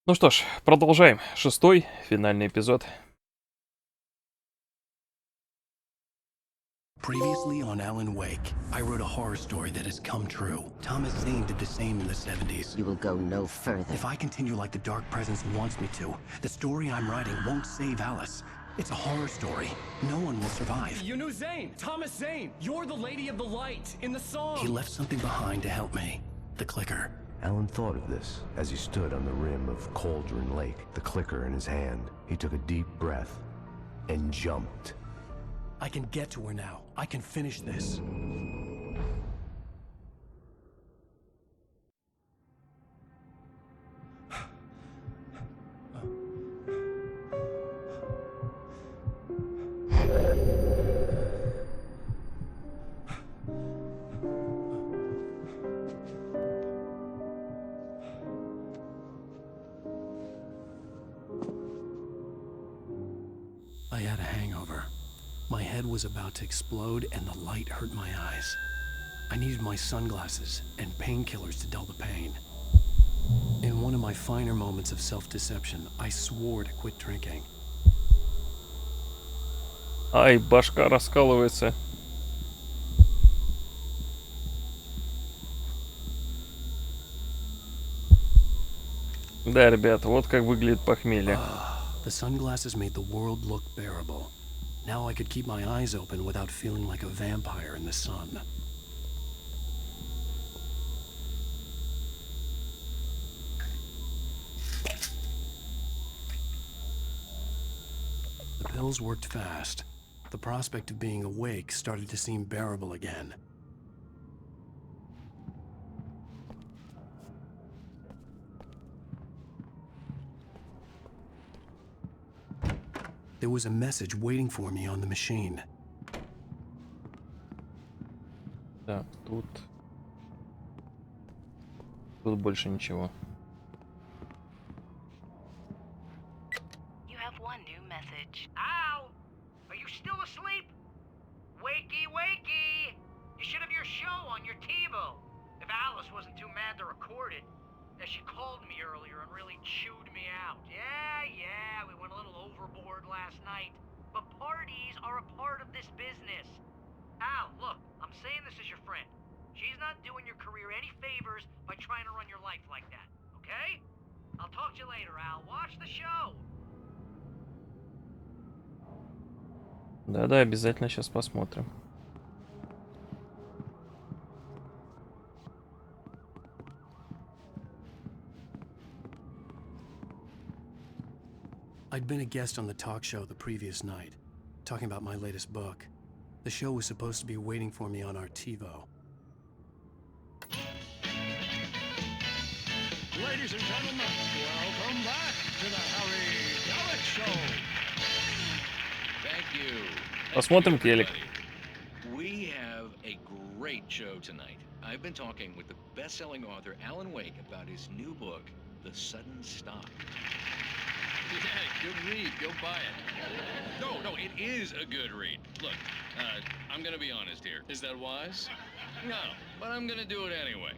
Ну что ж, продолжаем. Шестой, финальный эпизод. Previously on Alan Wake, I wrote a horror story that has come true. Thomas Zane did the same in the 70s. You will go no further. If I continue like the Dark Presence wants me to, the story I'm writing won't save Alice. It's a horror story. No one will survive. You knew Zane! Thomas Zane! You're the Lady of the Light in the song! He left something behind to help me. The clicker. Alan thought of this as he stood on the rim of Cauldron Lake, the clicker in his hand. He took a deep breath and jumped. I can get to her now. I can finish this. I had a hangover. My head was about to explode and the light hurt my eyes. I needed my sunglasses and painkillers to dull the pain. In one of my finer moments of self-deception, I swore to quit drinking. Ай, башка раскалывается. Да, ребят, вот как выглядит похмелье. The sunglasses made the world look bearable. Now I could keep my eyes open without feeling like a vampire in the sun. The pills worked fast. The prospect of being awake started to seem bearable again. There was a message waiting for me on the machine. Так, тут больше ничего. You have one new message. Al! Are you still asleep? Wakey, wakey! You should have your show on your TiVo. If Alice wasn't too mad to record it. Yeah, she called me earlier and really chewed me out. Yeah, we went a little overboard last night. But parties are a part of this business. Al, look, I'm saying this as your friend. She's not doing your career any favors by trying to run your life like that, okay? I'll talk to you later, Al. Watch the show. Да-да, обязательно сейчас посмотрим. I'd been a guest on the talk show the previous night, talking about my latest book. The show was supposed to be waiting for me on our TiVo. Ladies and gentlemen, welcome back to the Harry Gallic Show. Thank you. Посмотрим телек. We have a great show tonight. I've been talking with the best-selling author Alan Wake about his new book, The Sudden Stop. Yeah, good read. Go buy it. No, it is a good read. Look, I'm gonna be honest here. Is that wise? No, but I'm gonna do it anyway.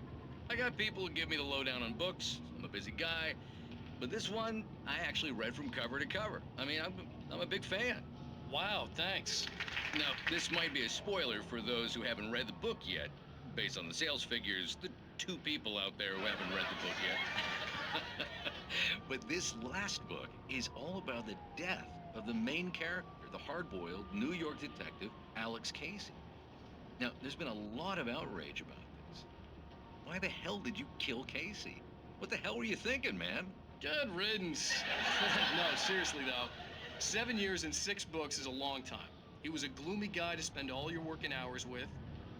I got people who give me the lowdown on books. I'm a busy guy. But this one, I actually read from cover to cover. I mean, I'm a big fan. Wow, thanks. Now, this might be a spoiler for those who haven't read the book yet. Based on the sales figures, the two people out there who haven't read the book yet. But this last book is all about the death of the main character, the hard-boiled New York detective, Alex Casey. Now, there's been a lot of outrage about this. Why the hell did you kill Casey? What the hell were you thinking, man? Good riddance. No, seriously though. 7 years and 6 books is a long time. He was a gloomy guy to spend all your working hours with,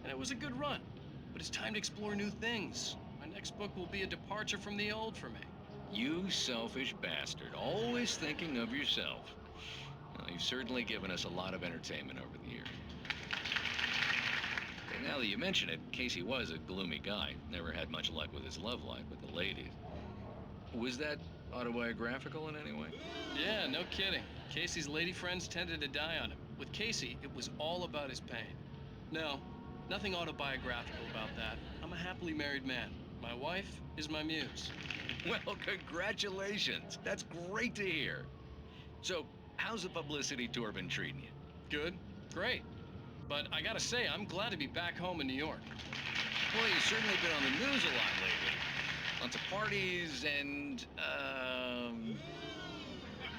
and it was a good run. But it's time to explore new things. My next book will be a departure from the old for me. You selfish bastard, always thinking of yourself. Well, you've certainly given us a lot of entertainment over the years. And now that you mention it, Casey was a gloomy guy. Never had much luck with his love life with the ladies. Was that autobiographical in any way? Yeah, no kidding. Casey's lady friends tended to die on him. With Casey, it was all about his pain. No, nothing autobiographical about that. I'm a happily married man. My wife is my muse. Well, congratulations. That's great to hear. So, how's the publicity tour been treating you? Good, great. But I gotta say, I'm glad to be back home in New York. Well, you've certainly been on the news a lot lately. Lots of parties and,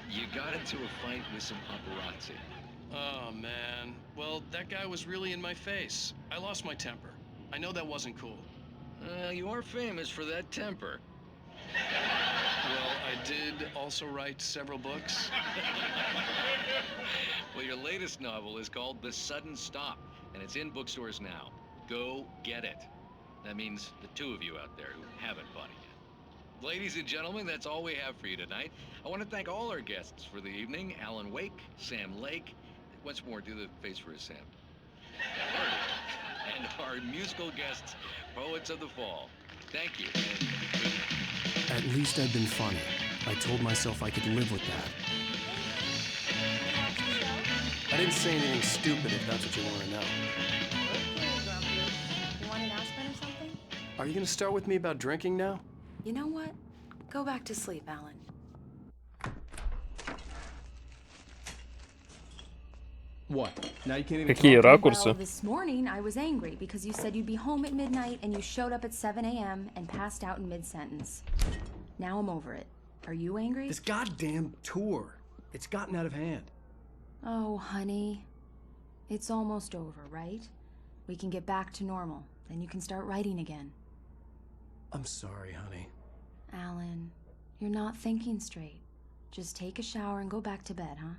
you got into a fight with some paparazzi. Oh, man. Well, that guy was really in my face. I lost my temper. I know that wasn't cool. You are famous for that temper. Well, I did also write several books. Well, your latest novel is called The Sudden Stop, and it's in bookstores now. Go get it. That means the two of you out there who haven't bought it yet. Ladies and gentlemen, that's all we have for you tonight. I want to thank all our guests for the evening. Alan Wake, Sam Lake. Once more, do the face for us, Sam. And our musical guests, Poets of the Fall. Thank you. And At least I've been funny. I told myself I could live with that. I didn't say anything stupid if that's what you want to know. Okay, Grumpy. You want an aspirin or something? Are you gonna start with me about drinking now? You know what? Go back to sleep, Alan. What? Now you can't even Какие talk? ракурсы? Well, this morning I was angry because you said you'd be home at midnight and you showed up at 7 a.m. and passed out in mid-sentence. Now I'm over it. Are you angry? This goddamn tour. It's gotten out of hand. Oh, honey. It's almost over, right? We can get back to normal. Then you can start writing again. I'm sorry, honey. Alan, you're not thinking straight. Just take a shower and go back to bed, huh?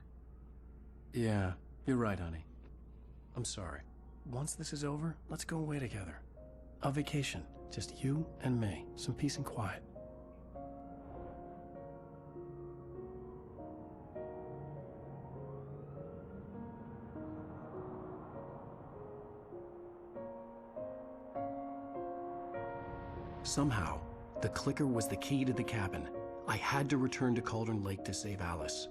Yeah, you're right, honey. I'm sorry. Once this is over, let's go away together. A vacation. Just you and me. Some peace and quiet. Somehow, the clicker was the key to the cabin. I had to return to Cauldron Lake to save Alice.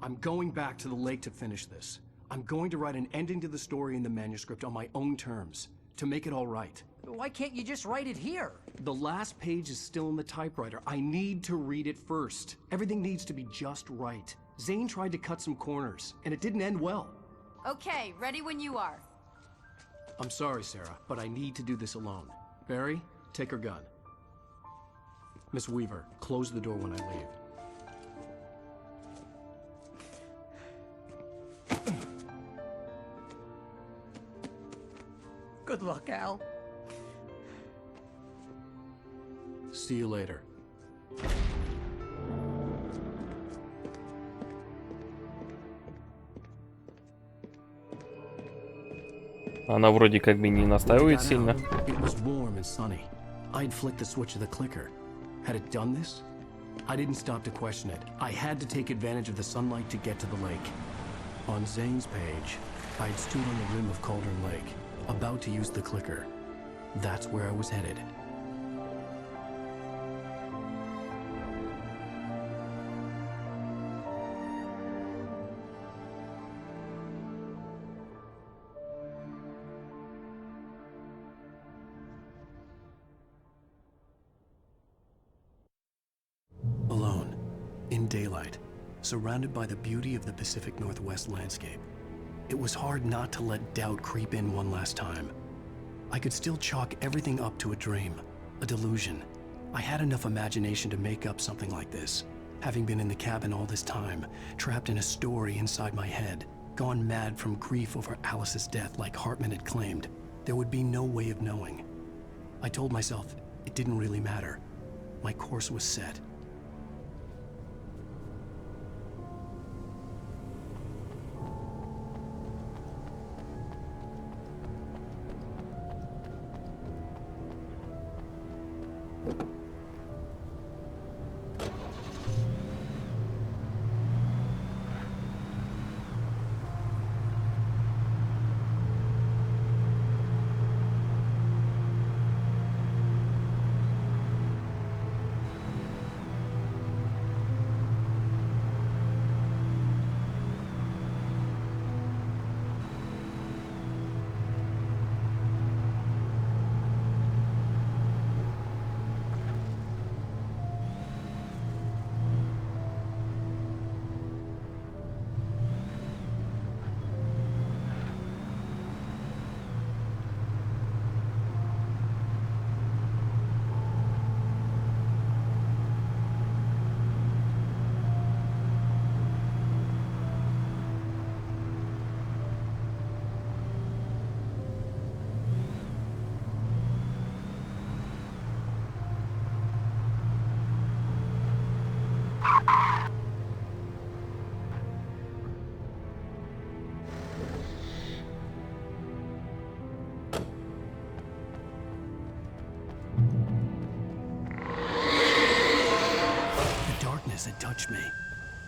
I'm going back to the lake to finish this. I'm going to write an ending to the story in the manuscript on my own terms, to make it all right. Why can't you just write it here? The last page is still in the typewriter. I need to read it first. Everything needs to be just right. Zane tried to cut some corners, and it didn't end well. Okay, ready when you are. I'm sorry, Sarah, but I need to do this alone. Barry, take her gun. Miss Weaver, close the door when I leave. Good luck, Al. See you later. Она вроде как бы не настаивает сильно. It was warm and sunny. I'd flicked the switch of the clicker. Had it done this? I didn't stop to question it. I had to take advantage of the sunlight to get to the lake. On Zane's page, I'd stood on the rim of Cauldron Lake, about to use the clicker. That's where I was headed. Alone, in daylight, surrounded by the beauty of the Pacific Northwest landscape, it was hard not to let doubt creep in one last time. I could still chalk everything up to a dream, a delusion. I had enough imagination to make up something like this, having been in the cabin all this time, trapped in a story inside my head, gone mad from grief over Alice's death like Hartman had claimed. There would be no way of knowing. I told myself it didn't really matter. My course was set. touched me.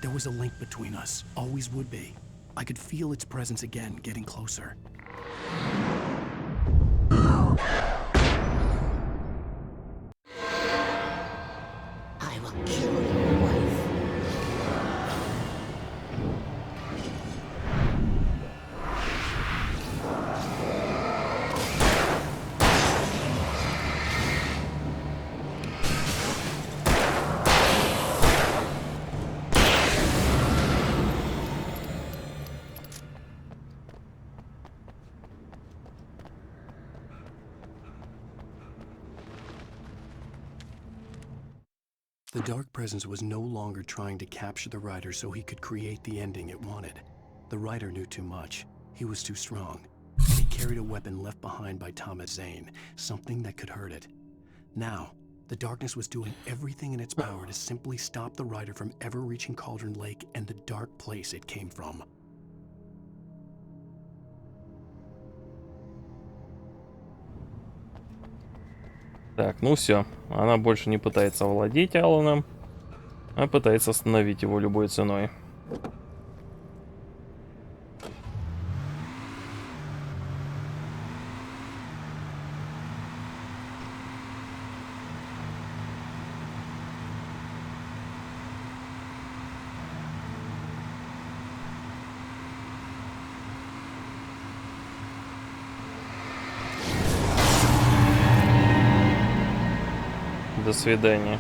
There was a link between us, always would be. I could feel its presence again, getting closer. I will kill your wife. The dark presence was no longer trying to capture the writer so he could create the ending it wanted. The writer knew too much. He was too strong. And he carried a weapon left behind by Thomas Zane, something that could hurt it. Now, the darkness was doing everything in its power to simply stop the writer from ever reaching Cauldron Lake and the dark place it came from. Так, ну все. Она больше не пытается овладеть Аланом, а пытается остановить его любой ценой. До свидания.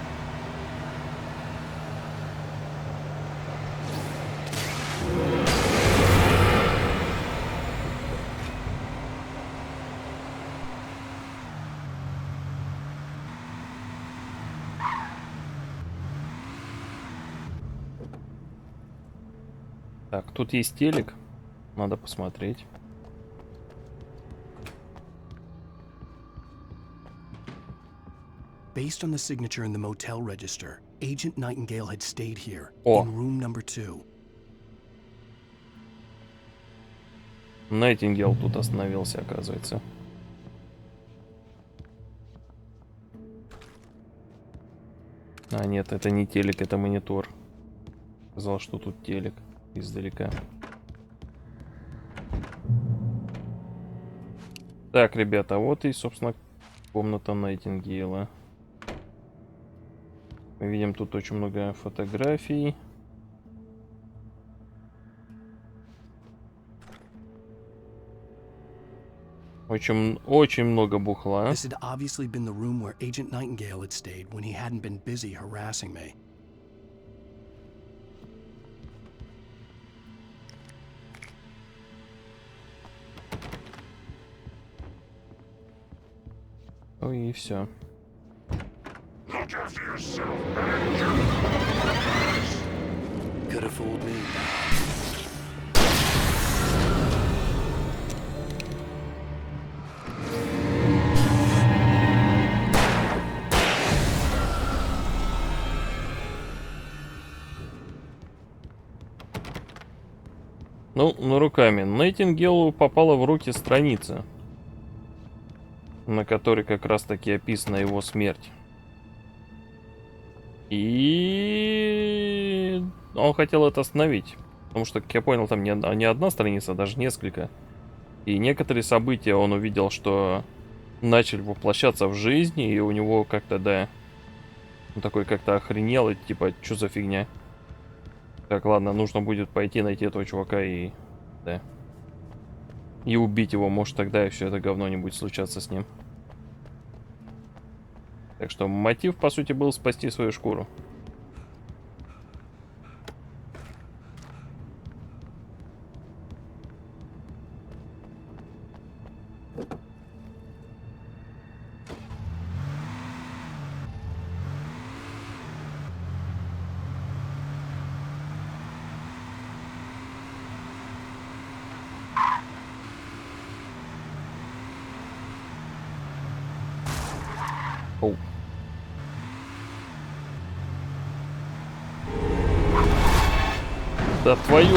Так, тут есть телек. Надо посмотреть. Based on the signature in the motel register, Agent Nightingale had stayed here, О. in room number 2. Найтингейл тут остановился, оказывается. А, нет, это не телек, это монитор. Сказал, что тут телек издалека. Так, ребята, вот и, собственно, комната Найтингейла. Мы видим тут очень много фотографий. Очень много бухла. This had obviously been the room where Agent Nightingale had stayed when he hadn't been busy harassing me. Ой, и все. Could have fooled me. Ну, руками. Найтингейлу попала в руки страница, на которой как раз таки описана его смерть. И он хотел это остановить. Потому что, как я понял, там не одна страница, а даже несколько. И некоторые события он увидел, что начали воплощаться в жизни, и у него как-то, да, он такой как-то охренел, и типа, что за фигня? Так, ладно, нужно будет пойти найти этого чувака и... да. И убить его, может тогда и все это говно не будет случаться с ним. Так что мотив, по сути, был спасти свою шкуру. Оу. Да твою...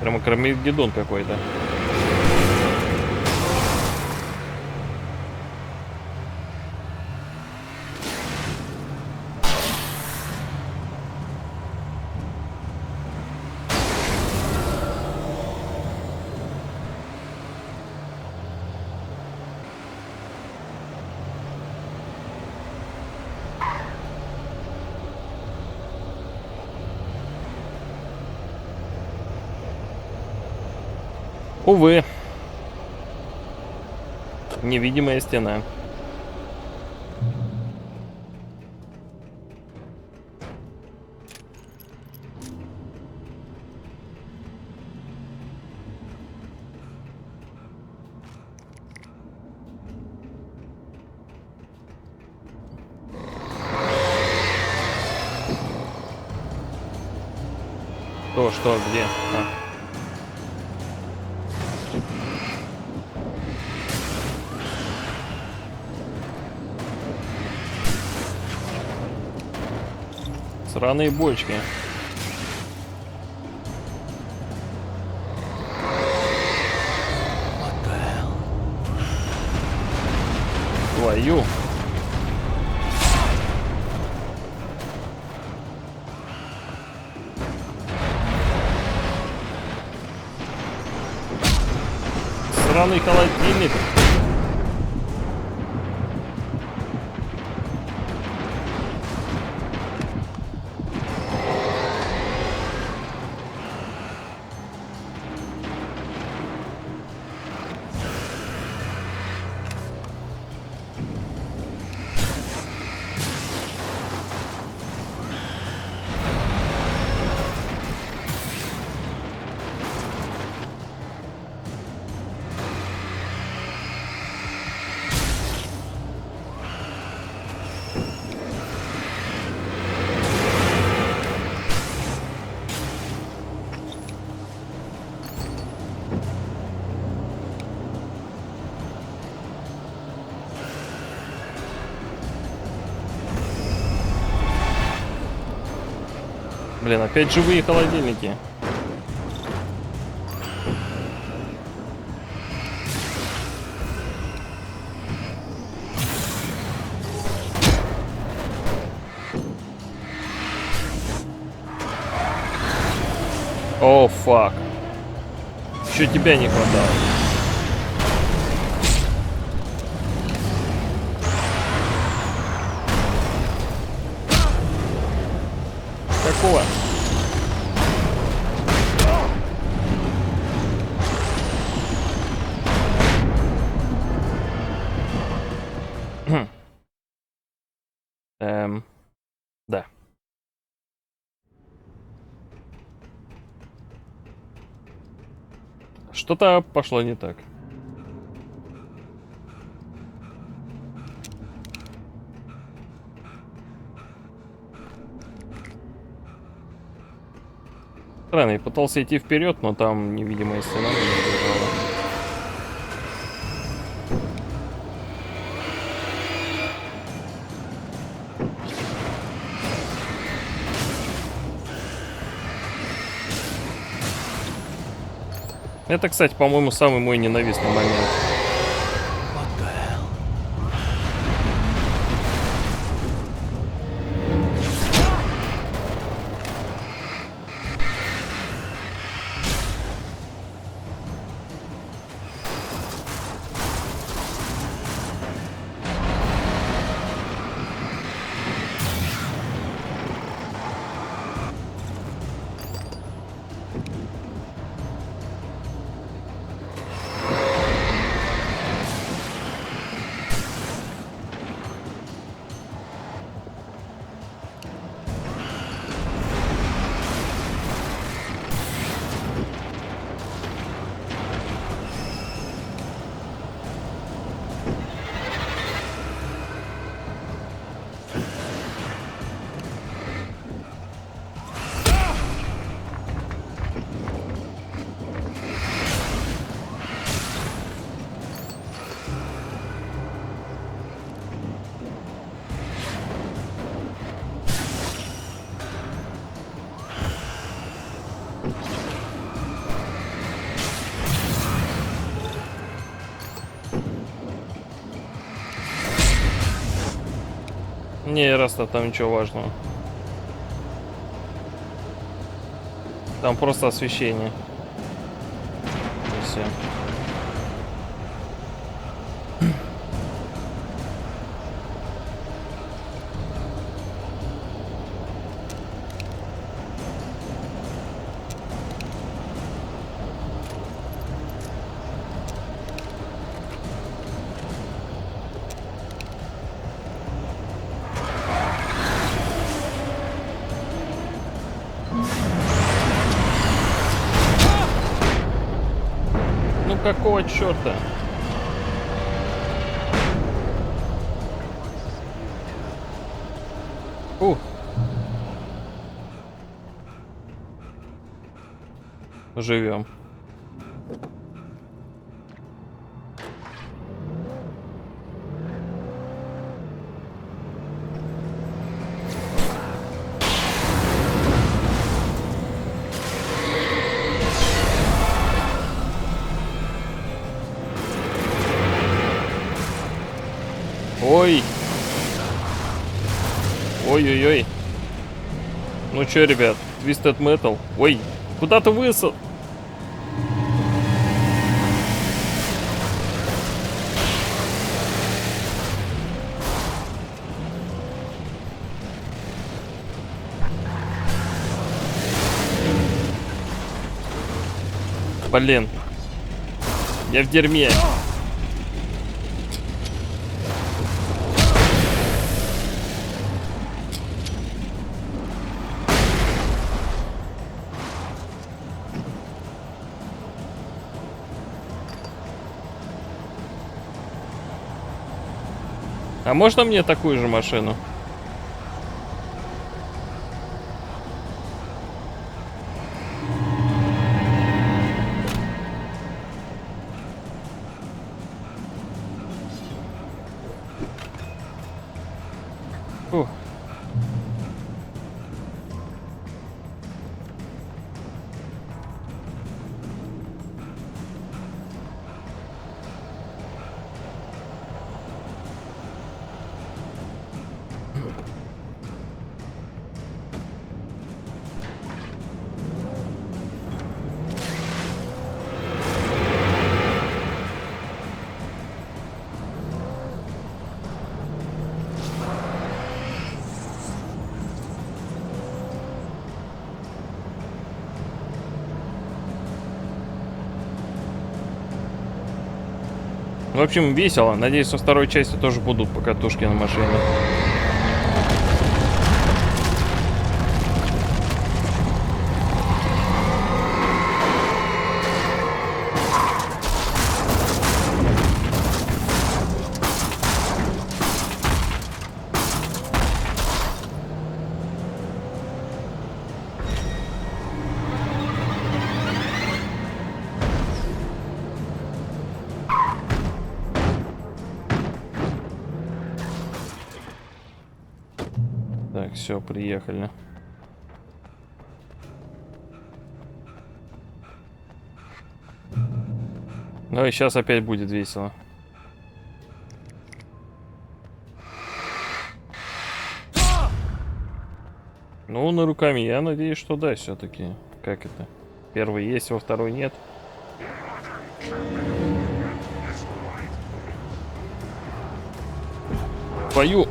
Прямо Кармагеддон какой-то. Увы. Невидимая стена. Что, где? Сраные бочки. Твою. Сраный холодильник. Блин, опять живые холодильники. О, фак. Еще тебя не хватало. Какого? Да. Что-то пошло не так. Странно, я пытался идти вперед, но там невидимая стена меня держала. Это, кстати, по-моему, самый мой ненавистный момент. Не, раз-то там ничего важного. Там просто освещение. И все. Какого черта? Живем. Ой. Ой-ой-ой. Ну чё, ребят, Twisted Metal. Ой, куда ты высыл? Блин. Я в дерьме. А можно мне такую же машину? Фух. В общем, весело. Надеюсь, во второй части тоже будут покатушки на машине. Так, все, приехали. Ну и сейчас опять будет весело. Ну, на руками я надеюсь, что да, все-таки. Как это? Первый есть, во второй нет. Твою!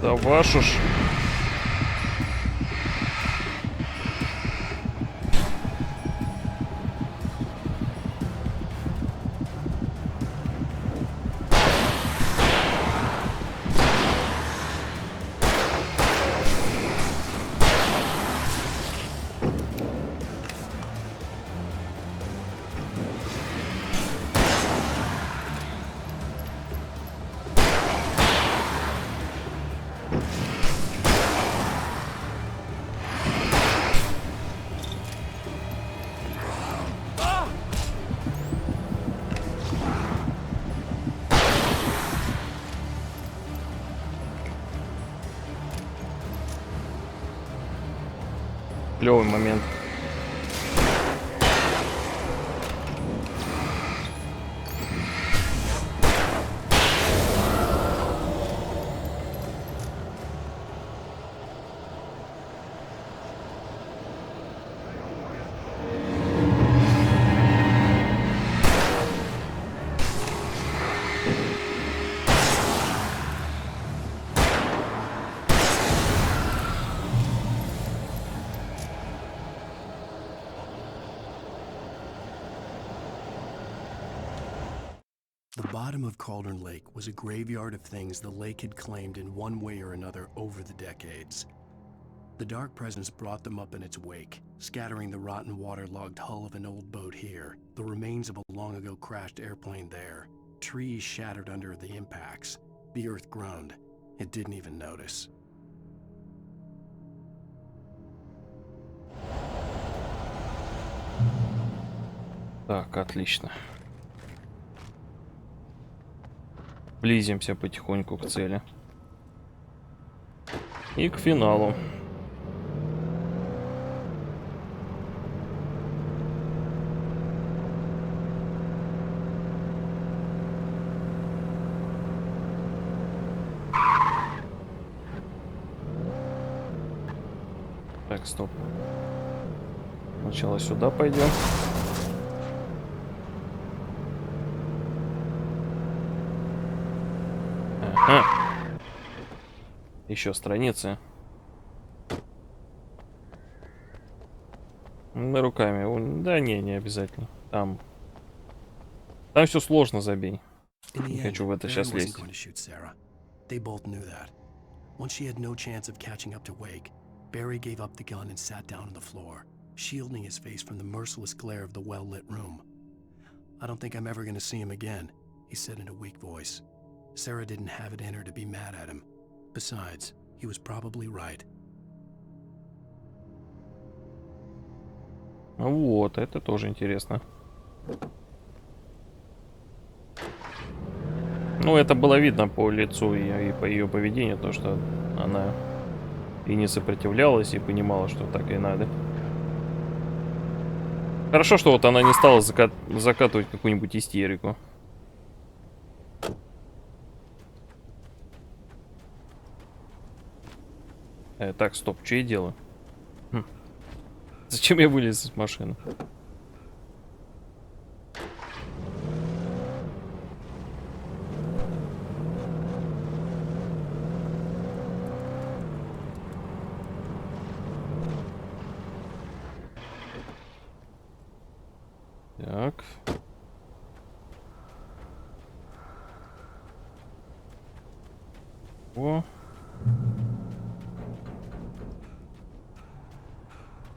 Да вашу ж. Клевый момент. The bottom of Cauldron Lake was a graveyard of things the lake had claimed in one way or another over the decades. The dark presence brought them up in its wake, scattering the rotten waterlogged hull of an old boat here, the remains of a long-ago crashed airplane there, trees shattered under the impacts. The earth groaned. It didn't even notice. Так, отлично. Близимся потихоньку к цели. И к финалу. Так, стоп. Сначала сюда пойдем. Ага. Еще страницы. На руками. Да не обязательно. Там все сложно, забей. Не хочу в это сейчас лезть. They both knew that. Once she had no chance of catching up to Wake, Barry gave up the gun and sat down on the floor, shielding his face from the merciless glare of the well-lit room. I don't think I'm ever going to see him again, he said in a weak voice. Sarah didn't have it in her to be mad at him. Besides, he was probably right. Вот, это тоже интересно. Ну, это было видно по лицу и по ее поведению, то, что она и не сопротивлялась, и понимала, что так и надо. Хорошо, что вот она не стала закатывать какую-нибудь истерику. Так, стоп, что я делаю? Зачем я вылез из машины? Так. О.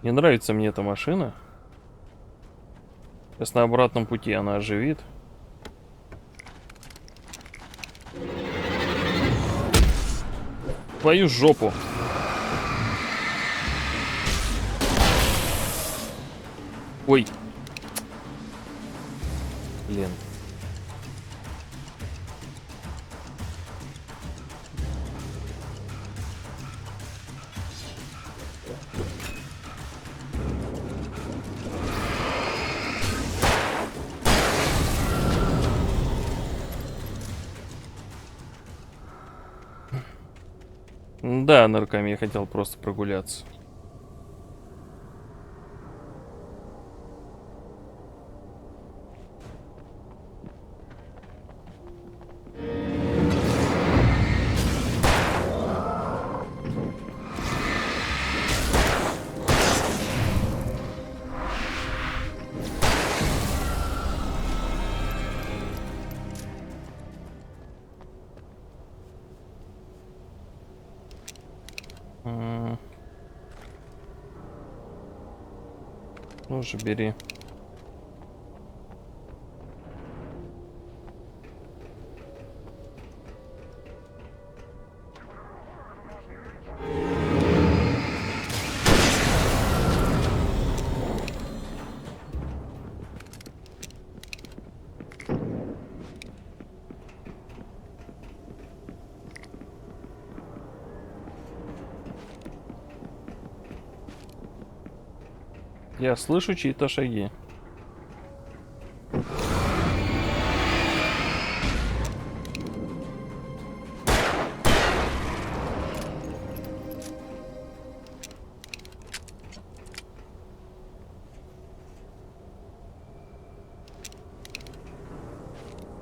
Не нравится мне эта машина. Сейчас на обратном пути она оживит. Твою жопу. Ой. Блин. Да, нарками я хотел просто прогуляться. Тоже бери. Я слышу чьи-то шаги.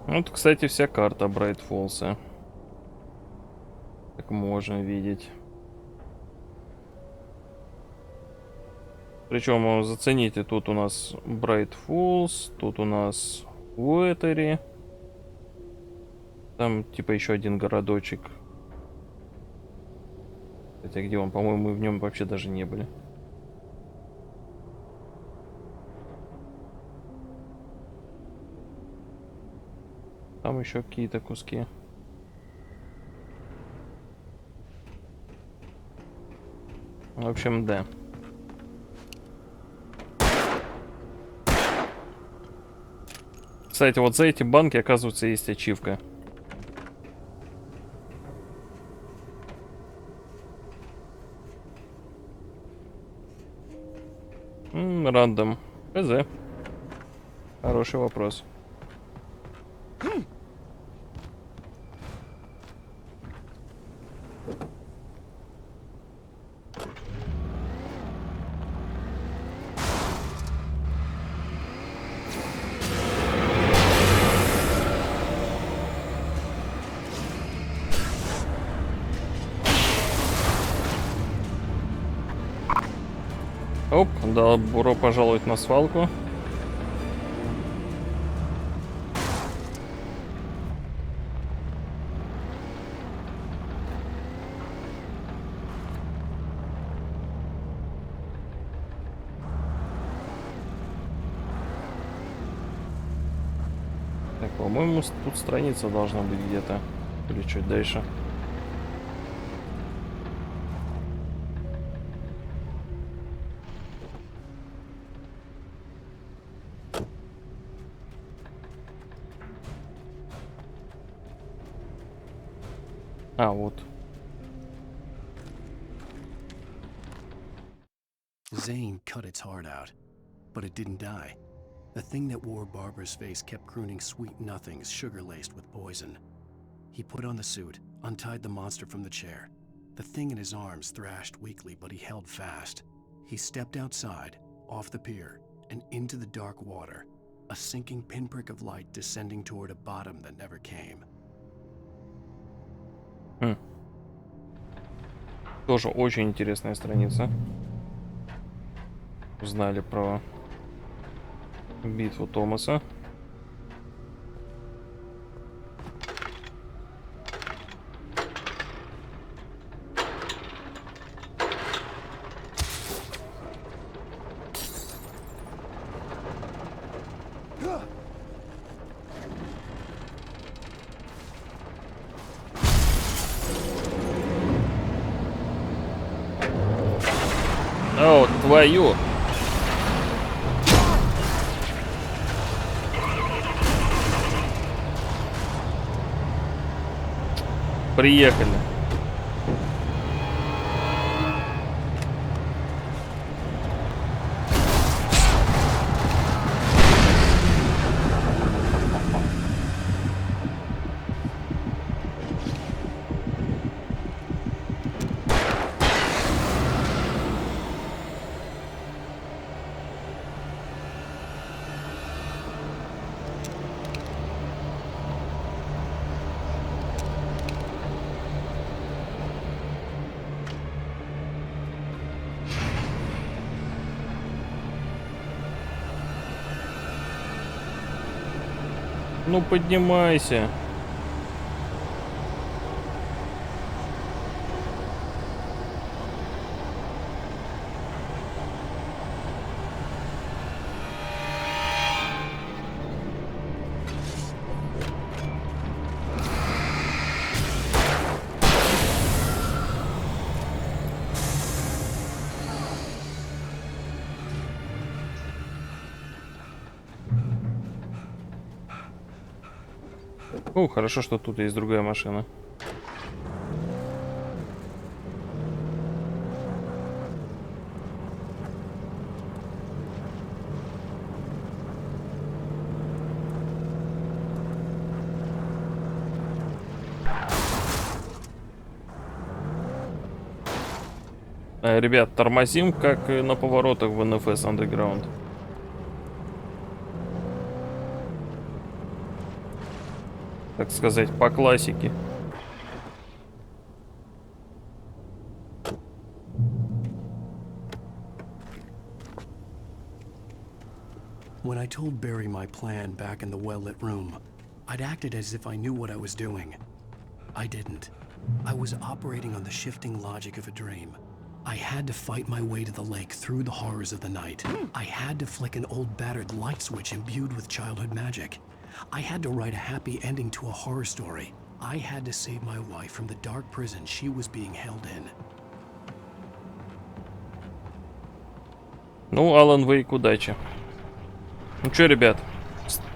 Вот, кстати, вся карта Брайт Фоллса. Как можно видеть. Причем, зацените, тут у нас Брайт Фоллс, тут у нас Уэтери. Там типа еще один городочек. Хотя где он? По-моему, мы в нем вообще даже не были. Там еще какие-то куски. В общем, да. Кстати, вот за эти банки, оказывается, есть ачивка. Рандом. ХЗ. Хороший вопрос. Оп, добро пожаловать на свалку. Так, по-моему, тут страница должна быть где-то. Или чуть дальше. А, вот. Zane cut its heart out, but it didn't die. The thing that wore Barbara's face kept crooning sweet nothings sugar-laced with poison. He put on the suit, untied the monster from the chair. The thing in his arms thrashed weakly, but he held fast. He stepped outside, off the pier, and into the dark water, a sinking pinprick of light descending toward a bottom that never came. Тоже очень интересная страница. Узнали про битву Томаса. О, твою! Приехали. Ну поднимайся. О, хорошо, что тут есть другая машина. Ребят, тормозим, как и на поворотах в NFS Underground. Так сказать, по классике. When I told Barry my plan back in the well-lit room, I'd acted as if I knew what I was doing. I didn't. I was operating on the shifting logic of a dream. I had to fight my way to the lake through the horrors of the night. I had to flick an old battered light switch imbued with childhood magic. I had to write a happy ending to a horror story. I had to save my wife from the dark prison she was being held in. Ну, Алан Вейк, удачи. Ну чё, ребят,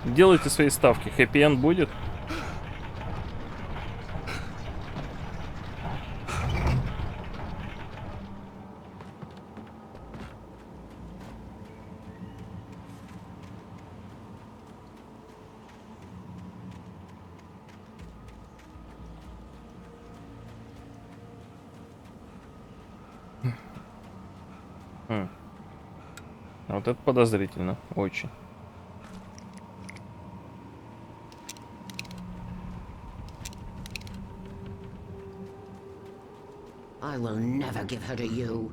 делайте свои ставки. Хэппи-энд будет? Вот это подозрительно, очень. I will never give her to you.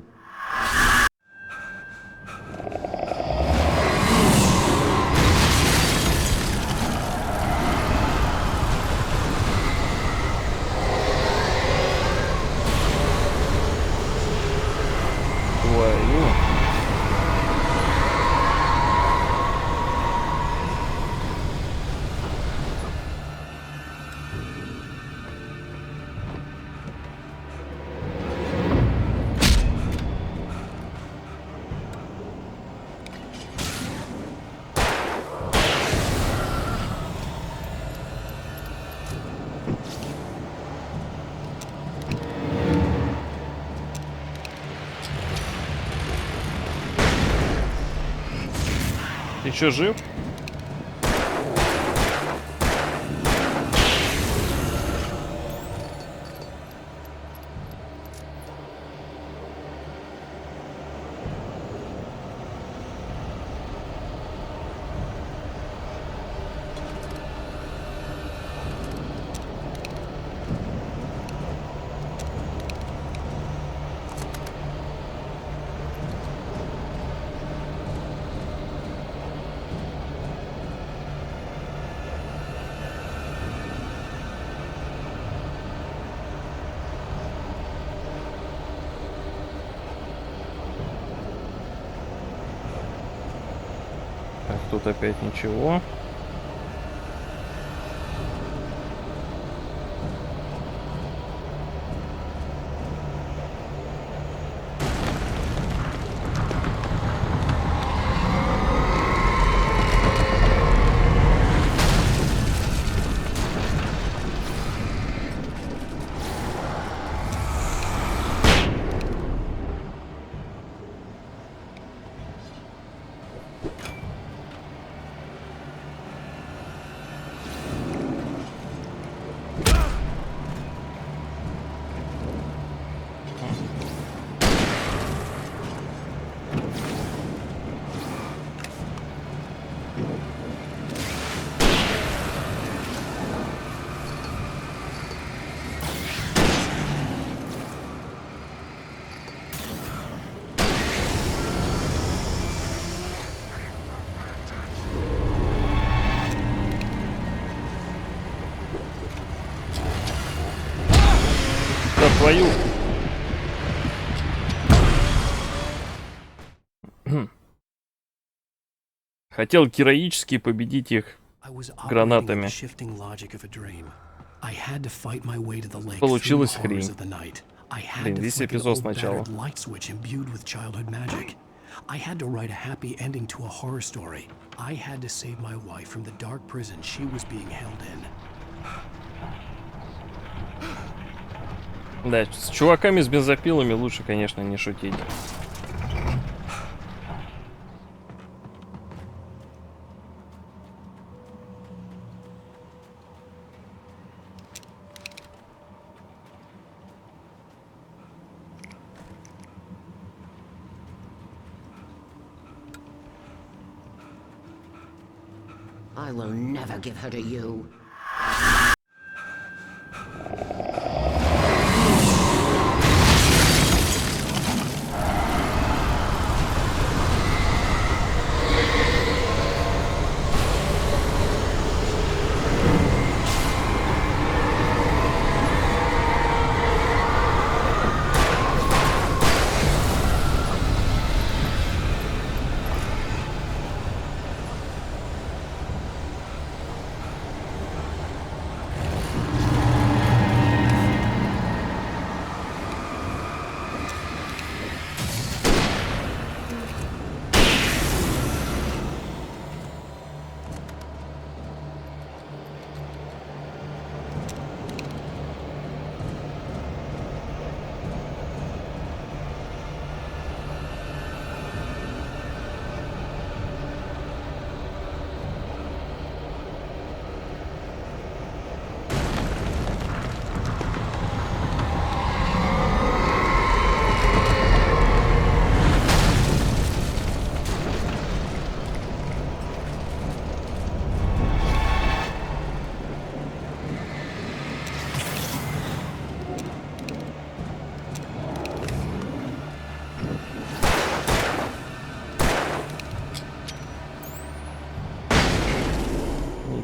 Твою. Ты еще жив? Так, тут опять ничего. Да твою. Хотел героически победить их гранатами. Получилась хрень. Блин, весь эпизод сначала. I had to write a happy ending to a horror story. I had to save my wife from the dark prison she was being held in. Да, с чуваками с бензопилами лучше, конечно, не шутить. I will never give her to you.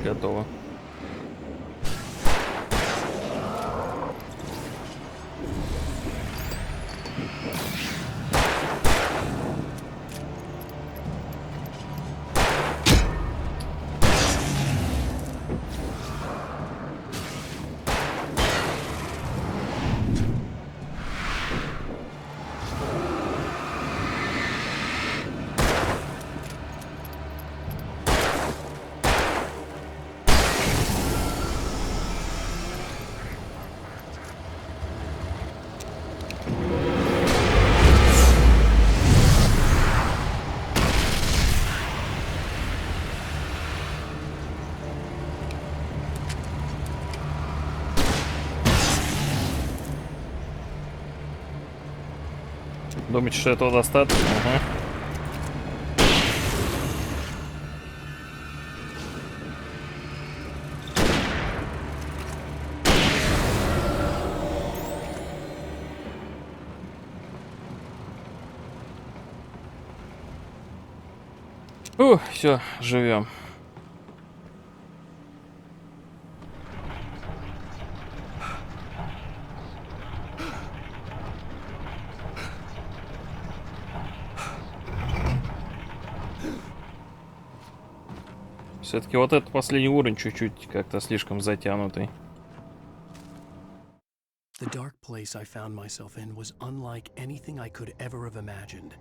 Готово. Думаете, что этого достаточно? Ага. Все, живем. Все-таки вот этот последний уровень чуть-чуть как-то слишком затянутый. The dark place I found myself in was unlike anything I could ever have imagined.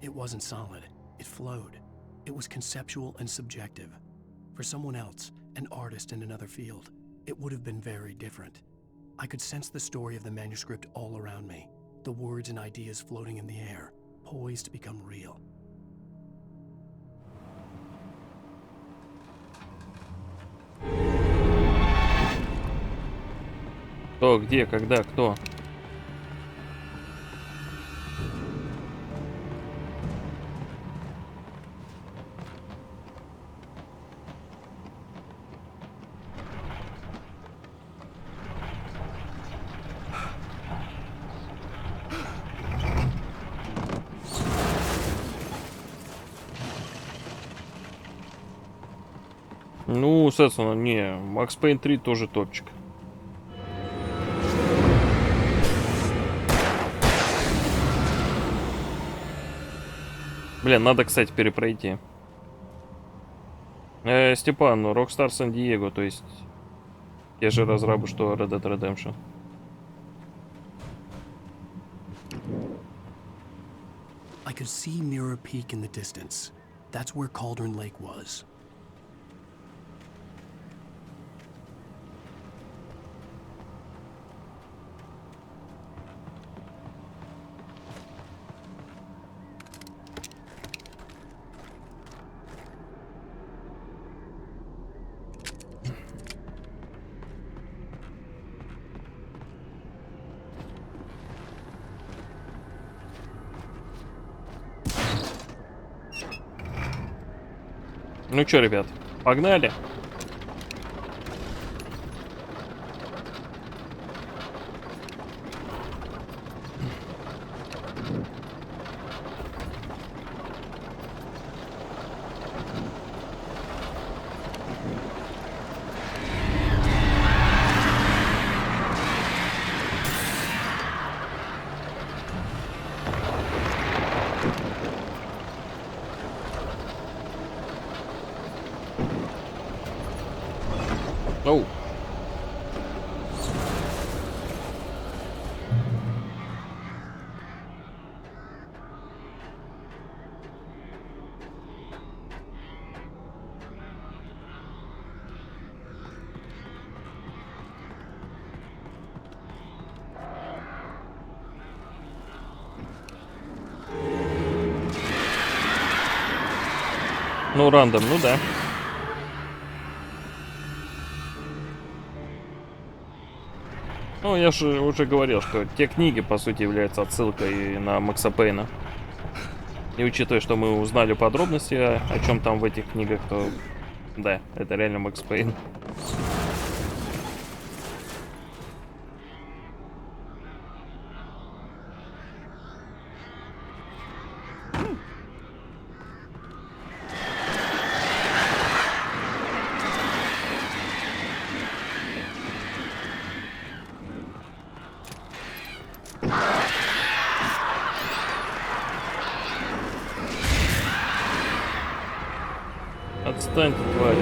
It wasn't solid. It flowed. It was conceptual and subjective. For someone else, an artist in another field, it would have been very different. I could sense the story of the manuscript all around me, the words and ideas floating in the air, poised to become real. Кто, где, когда, кто? Ну, соответственно, не, Max Payne 3 тоже топчик. Блин, надо, кстати, перепройти. Степан, Rockstar San Diego, то есть те же разрабы, что Red Dead Redemption. I could see Mirror Peak in the distance. That's where Cauldron Lake was. Ну чё, ребят, Погнали! Оу. Ну, рандом, ну да. Ну, я же уже говорил, что те книги, по сути, являются отсылкой на Макса Пейна. И учитывая, что мы узнали подробности, о чем там в этих книгах, то да, это реально Макс Пейн. Отстань ты, тварь.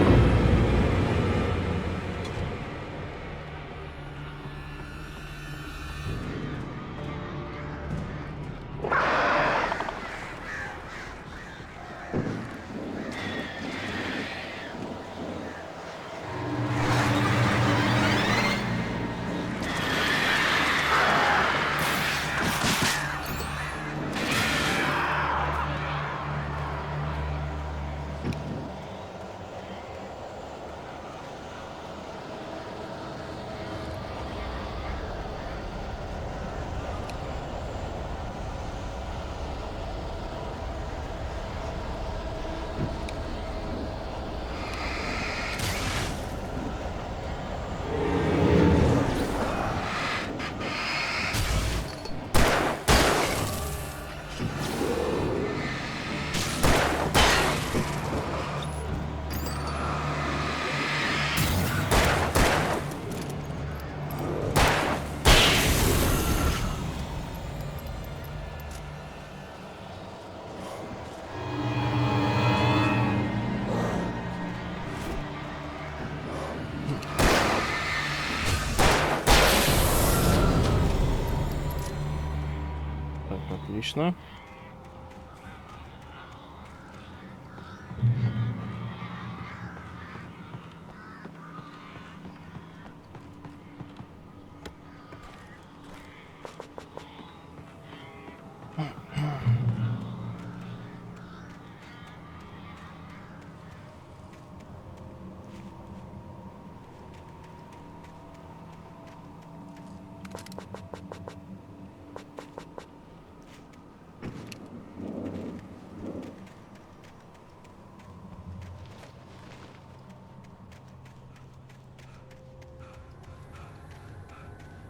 Отлично.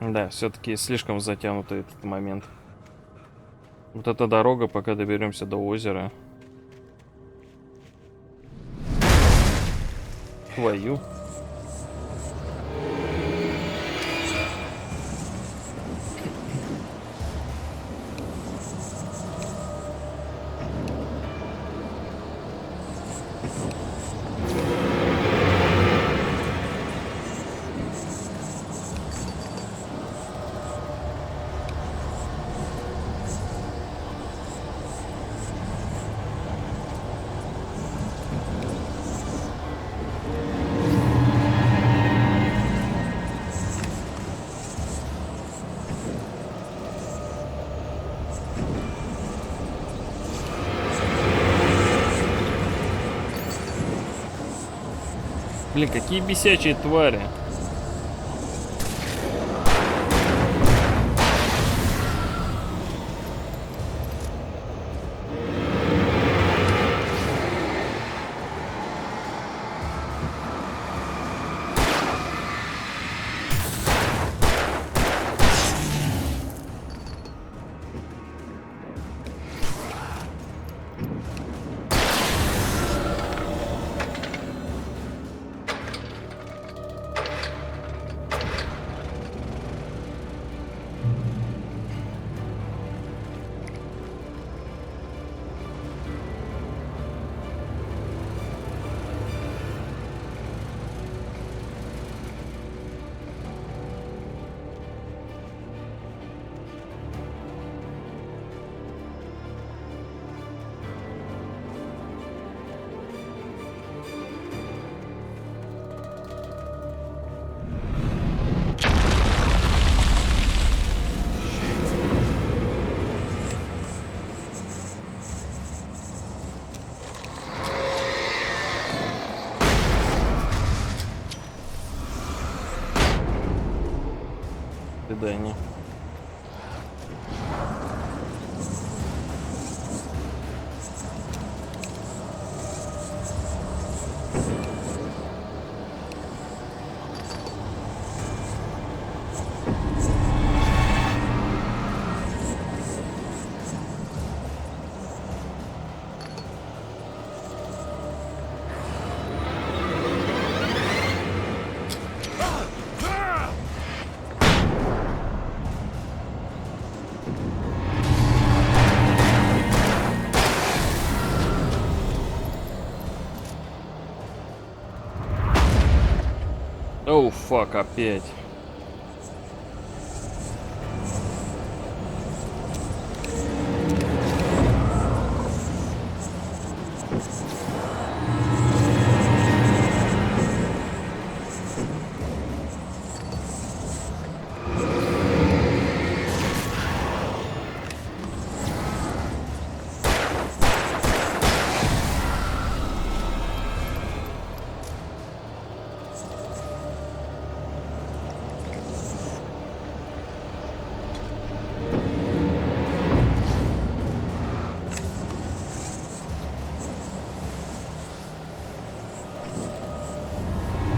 Да, все-таки слишком затянутый этот момент. Вот эта дорога, пока доберемся до озера. Твою. Блин, какие бесячие твари. свидания. Оу, фак, опять.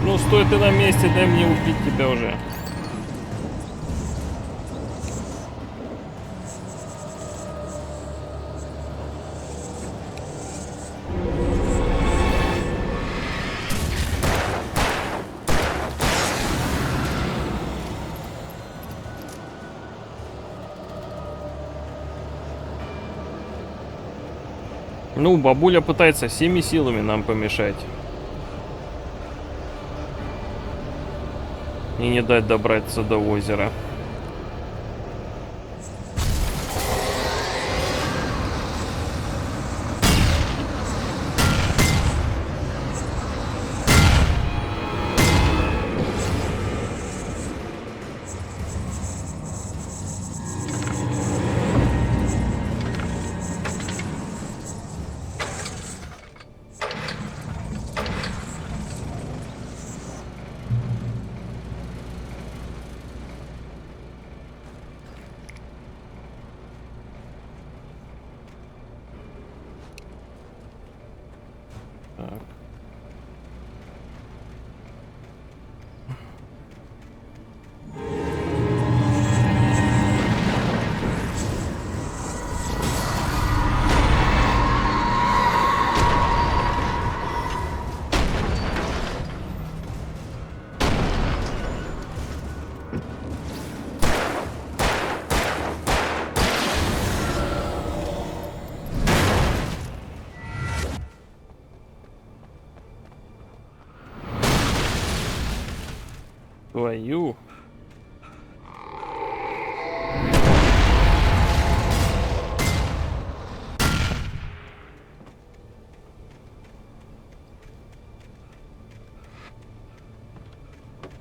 Ну, стой ты на месте, дай мне убить тебя уже. Ну, бабуля пытается всеми силами нам помешать. И не дать добраться до озера. Так. Твою.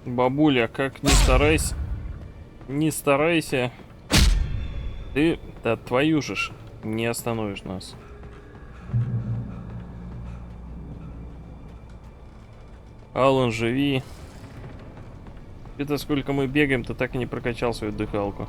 Бабуля, как не старайся, ты, да твою же ж, не остановишь нас. Алан, живи. Это сколько мы бегаем, ты так и не прокачал свою дыхалку.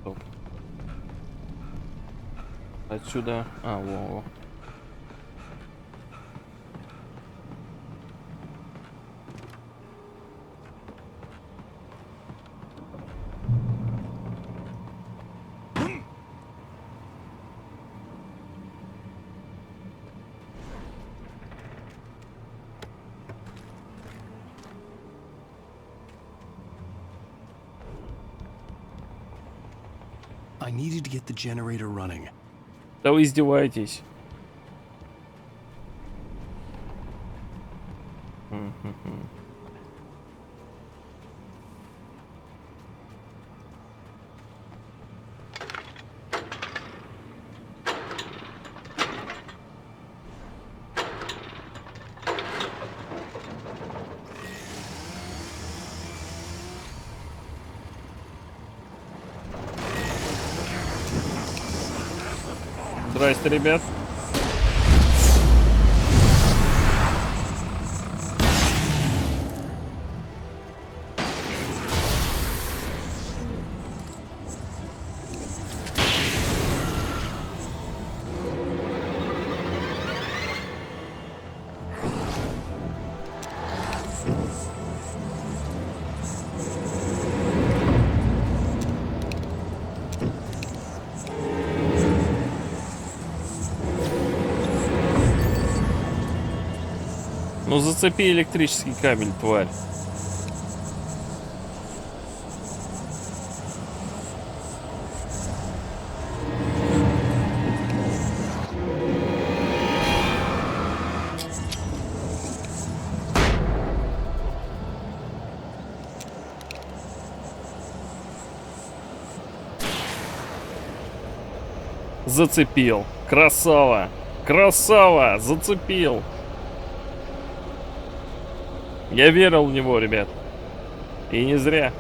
Стоп. Отсюда. А, во. I needed to get the generator running. Да вы издеваетесь. Здрасте, ребят. Ну зацепи электрический кабель, тварь. Зацепил. Красава. Красава. Зацепил. Я верил в него, ребят. И не зря.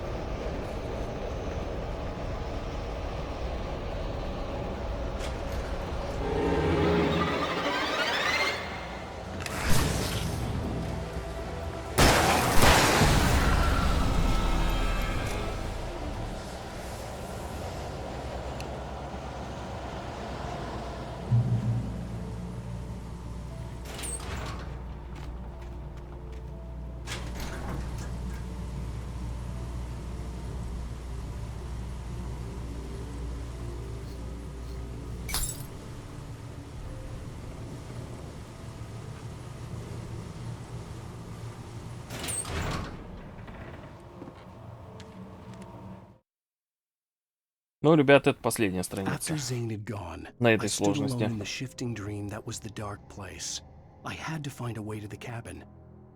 Ну, ребята, это последняя страница After Zane had gone, на I этой stood alone сложности. in the shifting dream that was the dark place. I had to find a way to the cabin.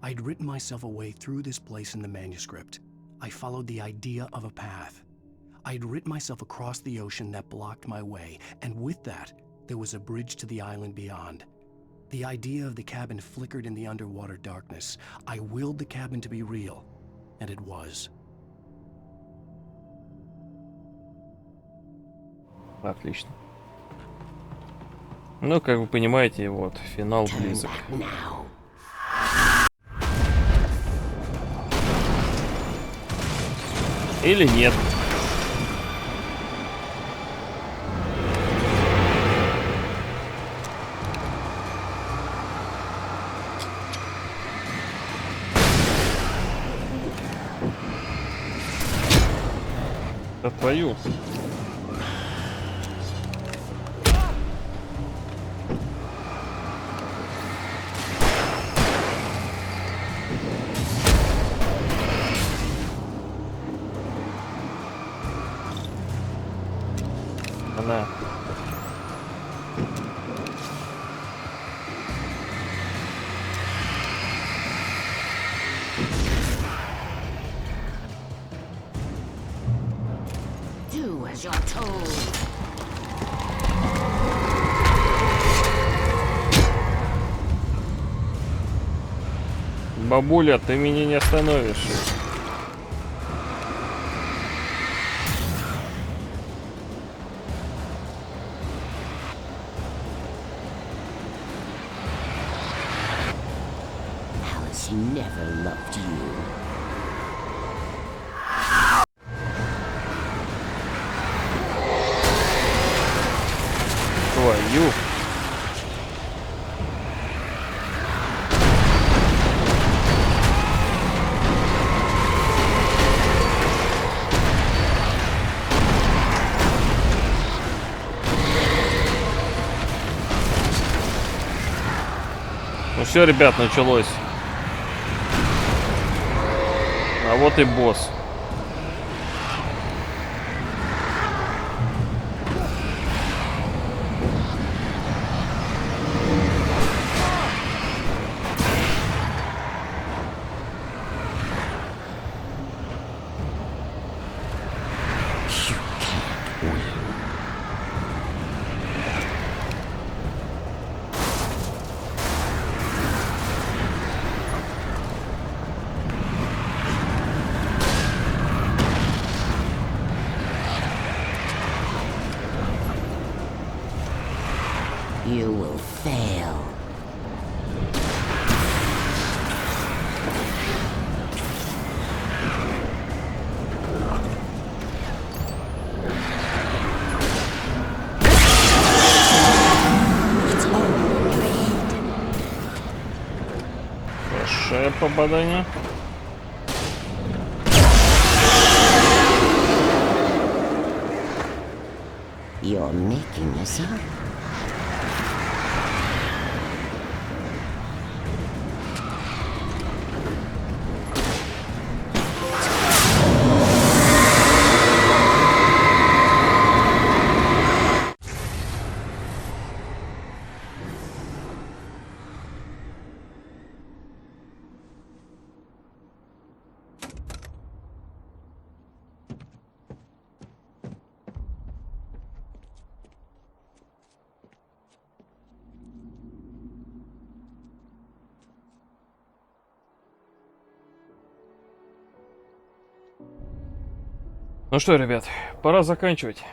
I'd written myself a way through this place in the manuscript. I followed the idea of a path. I'd written myself across the ocean that blocked my way, and with that, there was a bridge to the island beyond. The idea of the cabin flickered in the underwater darkness. I willed the cabin to be real, and it was. Отлично. Ну, как вы понимаете, вот, финал близок. Или нет. Да твою. Она. Do as you're told. Бабуля, ты меня не остановишь. Alice never loved you. Твою. Ну все, ребят, началось. А вот и босс. You will fail. Хорошее попадание. You're making this up. Ну что, ребят, пора заканчивать.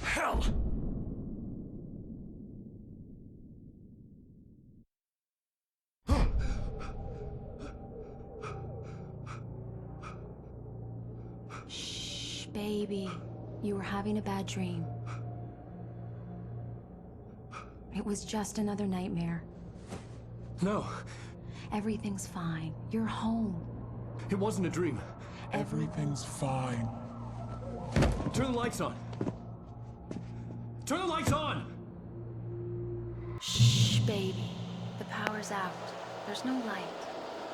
Hell! Shh, baby. You were having a bad dream. It was just another nightmare. No, Everything's fine. You're home. it wasn't a dream. Everything's fine. Turn the lights on. Turn the lights on! Shh, baby. The power's out. There's no light.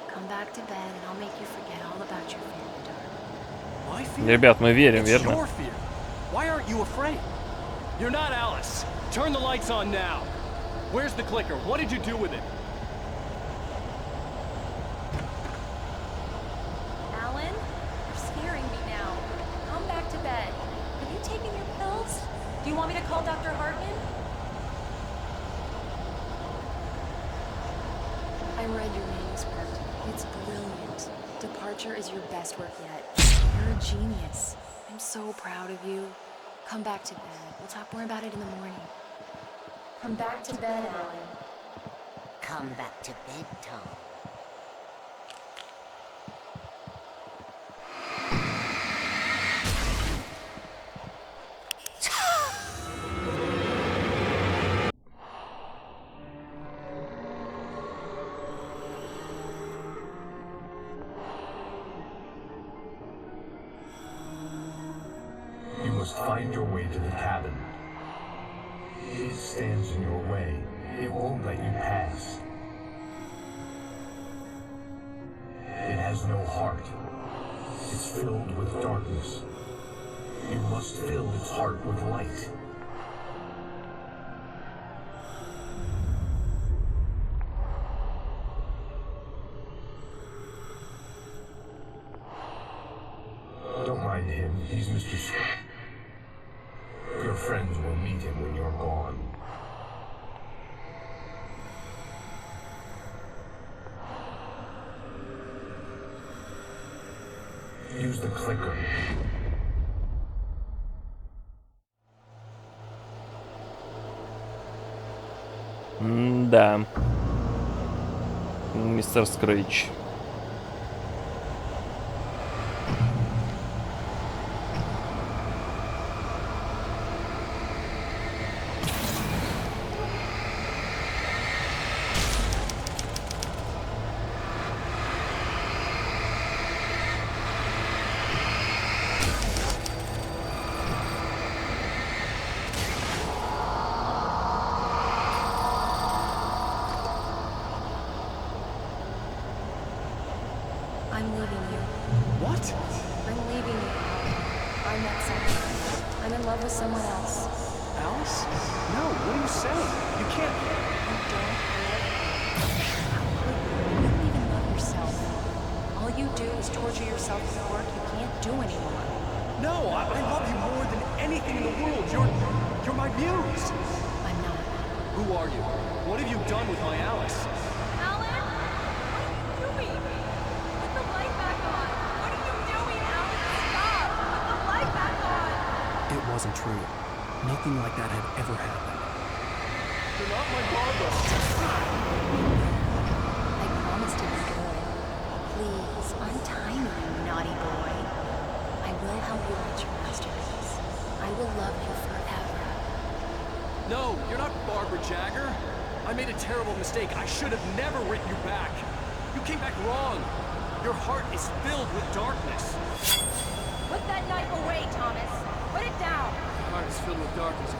Come back to bed and I'll make you forget all about your fear in the dark. My fear? Ребят, мы верим, It's верно? your fear. Why aren't you afraid? You're not Alice. Turn the lights on now. Where's the clicker? What did you do with it? Alan, you're scaring me now. Come back to bed. Have you taken your pills? Do you want me to call Dr. Hartman? I read your manuscript. It's brilliant. Departure is your best work yet. You're a genius. I'm so proud of you. Come back to bed. We'll talk more about it in the morning. Come back to bed, Alan. Come back to bed, Tom. You must find your way to the cabin. It stands in your way. It won't let you pass. It has no heart. It's filled with darkness. You must fill its heart with light. Don't mind him. He's Mr. Your friends will meet him when you're gone. Use the clicker. Да. Мистер Скрэч. I'm leaving you. What? I'm leaving you. I met someone. I'm in love with someone else. Alice? No, what are you saying? You can't. You don't love me. You don't even love yourself. All you do is torture yourself with work you can't do anymore. No, I love you more than anything in the world. You're my muse. I'm not. Who are you? What have you done with my Alice? Alan? What are you doing? wasn't true. Nothing like that had ever happened. You're not my Barbara. I promise to be good. Please, untie me, you naughty boy. I will help you reach your masterpiece. I will love you forever. No, you're not Barbara Jagger. I made a terrible mistake. I should have never written you back. You came back wrong. Your heart is filled with darkness. Put that knife away, Thomas. Put it down. Your heart is filled with darkness.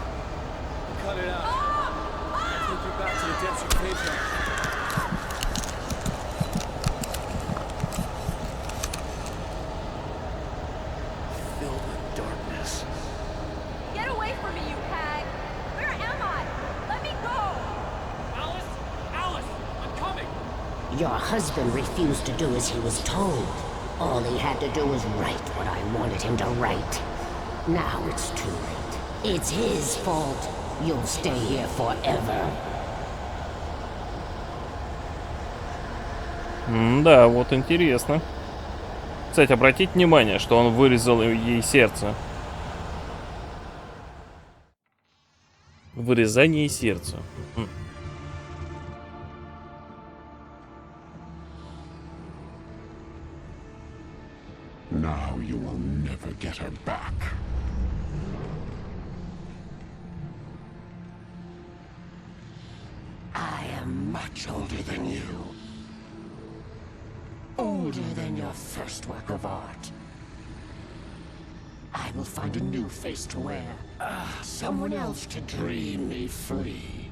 Cut it out. I'll take you back to the depths of paper. Filled with darkness. Get away from me, you hag! Where am I? Let me go! Alice! Alice! I'm coming! Your husband refused to do as he was told. All he had to do was write what I wanted him to write. Now it's too late. It's his fault. You'll stay here forever. Да, вот интересно. Кстати, обратите внимание, что он вырезал ей сердце. Вырезание сердца. Now you will never get her back. I am much older than you. Older than your first work of art. I will find a new face to wear. Someone else to dream me free.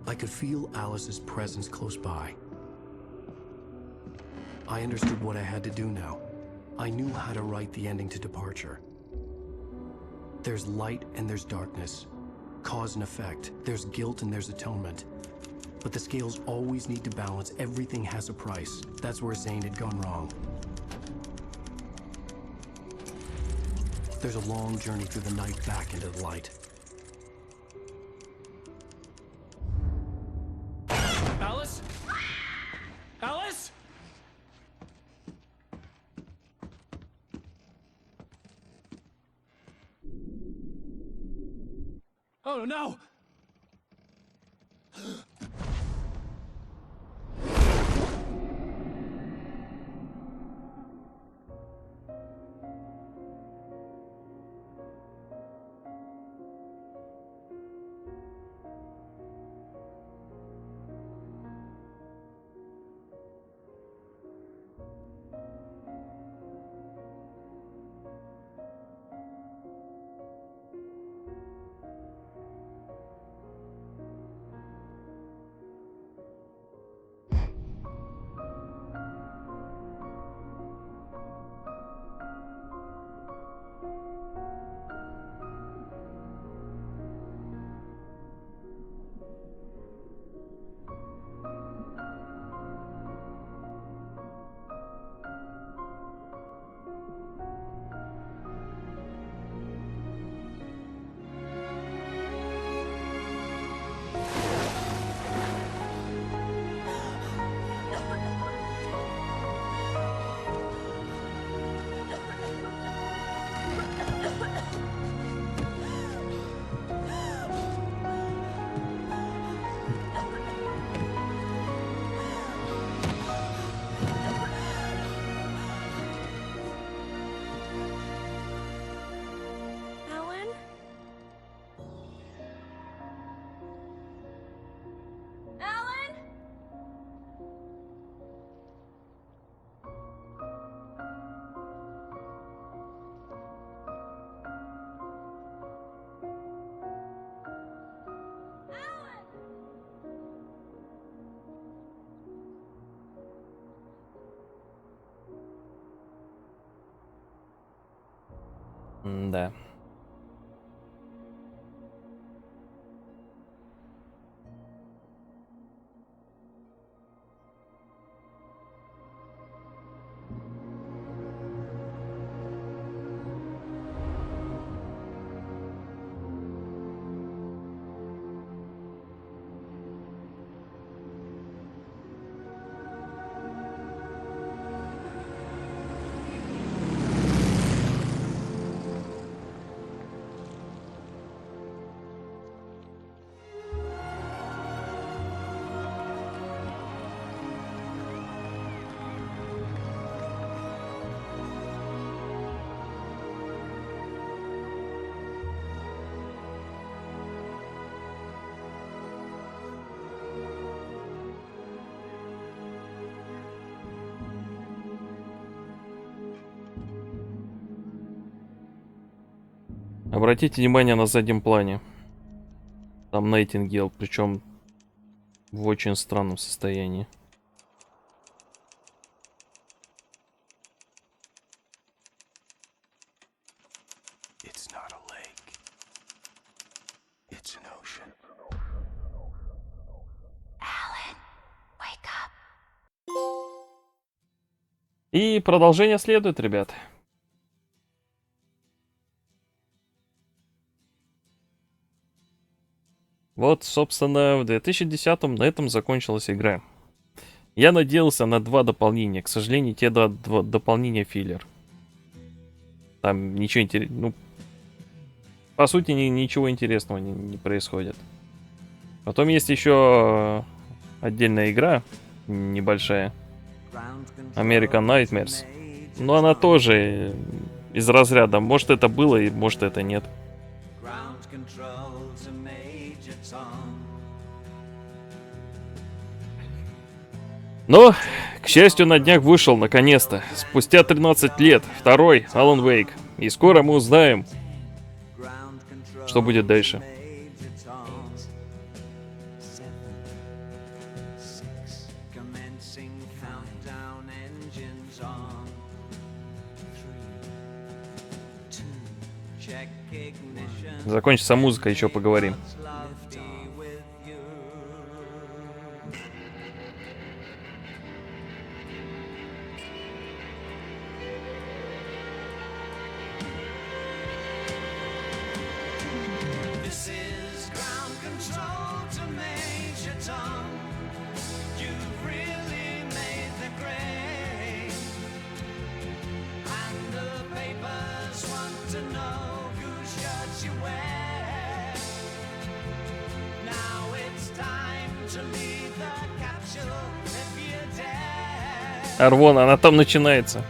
I could feel Alice's presence close by. I understood what I had to do now. I knew how to write the ending to Departure. There's light and there's darkness. Cause and effect. There's guilt and there's atonement. But the scales always need to balance. Everything has a price. That's where Zane had gone wrong. There's a long journey through the night back into the light. Alice? Alice? Oh no! Да. Обратите внимание на заднем плане. Там Найтингейл, причем в очень странном состоянии. It's not a lake. It's an ocean. Alan, wake up. И продолжение следует, ребят. Вот, собственно, в 2010-м на этом закончилась игра. Я надеялся на 2 дополнения. К сожалению, те 2 дополнения филлер. Там ничего интересного. Ну, по сути, ничего интересного не происходит. Потом есть еще отдельная игра, небольшая. American Nightmares. Но она тоже из разряда. Может это было, и может это нет. Но, к счастью, на днях вышел, наконец-то, спустя 13 лет, второй Alan Wake. И скоро мы узнаем, что будет дальше. Закончится музыка, еще поговорим. Арвон, она там начинается.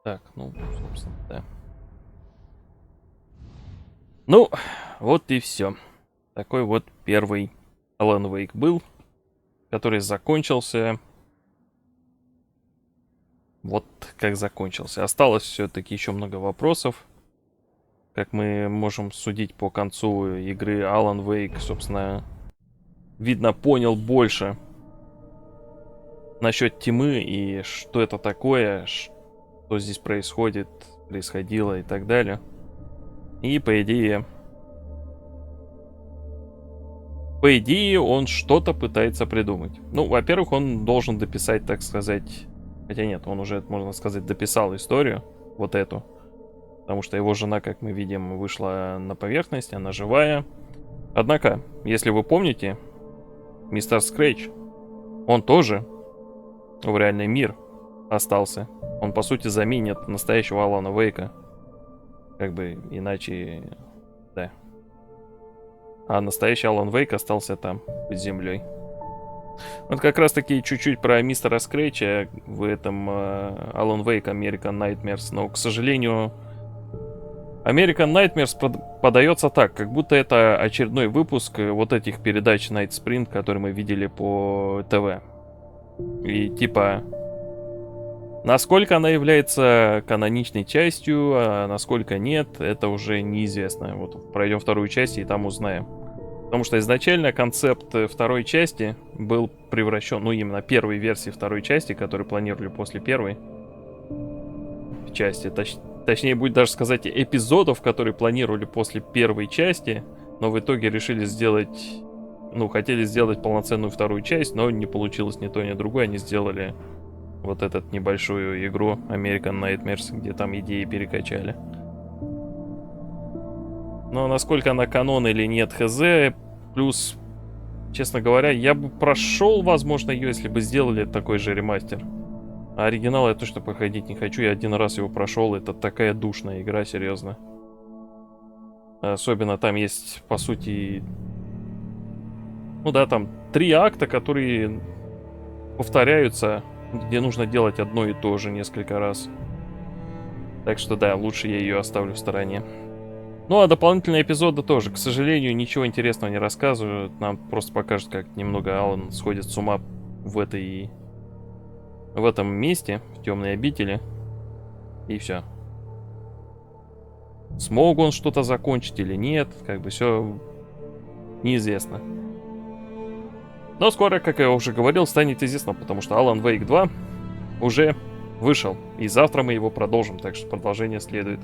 Так, ну, собственно, да. Ну, вот и все. Такой вот первый Alan Wake был, который закончился. Вот как закончился. Осталось все-таки еще много вопросов. Как мы можем судить по концу игры, Alan Wake, собственно, видно, понял больше насчет тьмы и что это такое, что здесь происходит, происходило и так далее. И по идее, он что-то пытается придумать. Ну, во-первых, он должен дописать, так сказать... Хотя нет, он уже, можно сказать, дописал историю, вот эту. Потому что его жена, как мы видим, вышла на поверхность, она живая. Однако, если вы помните, мистер Скрэч, он тоже в реальный мир остался. Он, по сути, заменит настоящего Алана Вейка. Как бы иначе... Да. А настоящий Алан Вейк остался там, под землей. Вот как раз таки чуть-чуть про мистера Скрэча в этом Alan Wake American Nightmares. Но, к сожалению, American Nightmares подается так, как будто это очередной выпуск вот этих передач Night Sprint, которые мы видели по ТВ. И типа, насколько она является каноничной частью, а насколько нет, это уже неизвестно. Вот пройдем вторую часть и там узнаем. Потому что изначально концепт второй части был превращен, ну именно первой версии второй части, которую планировали после первой части. Точнее будет даже сказать эпизодов, которые планировали после первой части, но в итоге решили сделать, ну хотели сделать полноценную вторую часть, но не получилось ни то, ни другое. Они сделали вот эту небольшую игру American Nightmares, где там идеи перекачали. Но насколько она канон или нет, хз. Плюс, честно говоря, я бы прошел, возможно, ее, если бы сделали такой же ремастер. А оригинал я точно проходить не хочу. Я один раз его прошел. Это такая душная игра, серьезно. Особенно там есть, по сути... Ну да, там 3 акта, которые повторяются, где нужно делать одно и то же несколько раз. Так что да, лучше я ее оставлю в стороне. Ну, а дополнительные эпизоды тоже, к сожалению, ничего интересного не рассказывают. Нам просто покажут, как немного Алан сходит с ума в этом месте, в темной обители. И все. Смог он что-то закончить или нет, как бы все неизвестно. Но скоро, как я уже говорил, станет известно, потому что Alan Wake 2 уже вышел. И завтра мы его продолжим, так что продолжение следует.